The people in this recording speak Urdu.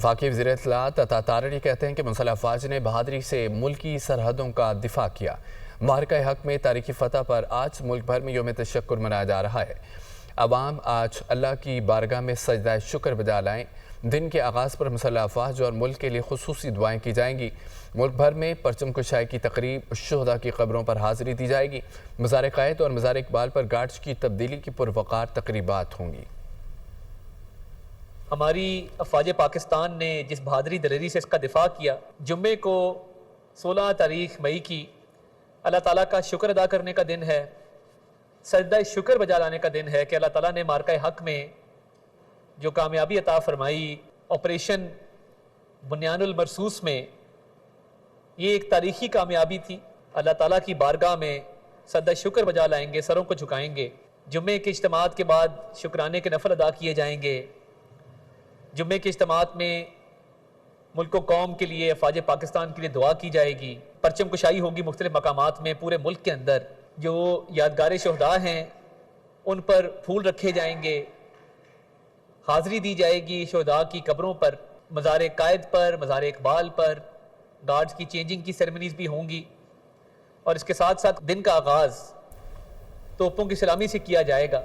واقعی وزیر اطلاعات عطا تارڑی کہتے ہیں کہ مسلح افواج نے بہادری سے ملکی سرحدوں کا دفاع کیا۔ معرکہ حق میں تاریخی فتح پر آج ملک بھر میں یوم تشکر منایا جا رہا ہے۔ عوام آج اللہ کی بارگاہ میں سجدہ شکر بجا لائیں۔ دن کے آغاز پر مسلح افواج اور ملک کے لیے خصوصی دعائیں کی جائیں گی۔ ملک بھر میں پرچم کشائی کی تقریب، شہداء کی قبروں پر حاضری دی جائے گی۔ مزار قائد اور مزار اقبال پر گارڈز کی تبدیلی کی پروقار تقریبات ہوں گی۔ ہماری افواج پاکستان نے جس بہادری دلیری سے اس کا دفاع کیا، جمعے کو 16 تاریخ مئی کی اللہ تعالیٰ کا شکر ادا کرنے کا دن ہے، سجدہ شکر بجا لانے کا دن ہے کہ اللہ تعالیٰ نے معرکہ حق میں جو کامیابی عطا فرمائی، آپریشن بنیان المرصوص میں، یہ ایک تاریخی کامیابی تھی۔ اللہ تعالیٰ کی بارگاہ میں سجدہ شکر بجا لائیں گے، سروں کو جھکائیں گے۔ جمعے کے اجتماعات کے بعد شکرانے کے نفل ادا کیے جائیں گے۔ جمعے کے اجتماعات میں ملک و قوم کے لیے، افواج پاکستان کے لیے دعا کی جائے گی۔ پرچم کشائی ہوگی مختلف مقامات میں پورے ملک کے اندر۔ جو یادگار شہداء ہیں ان پر پھول رکھے جائیں گے، حاضری دی جائے گی شہداء کی قبروں پر، مزار قائد پر، مزار اقبال پر۔ گارڈز کی چینجنگ کی سیریمنیز بھی ہوں گی، اور اس کے ساتھ ساتھ دن کا آغاز توپوں کی سلامی سے کیا جائے گا۔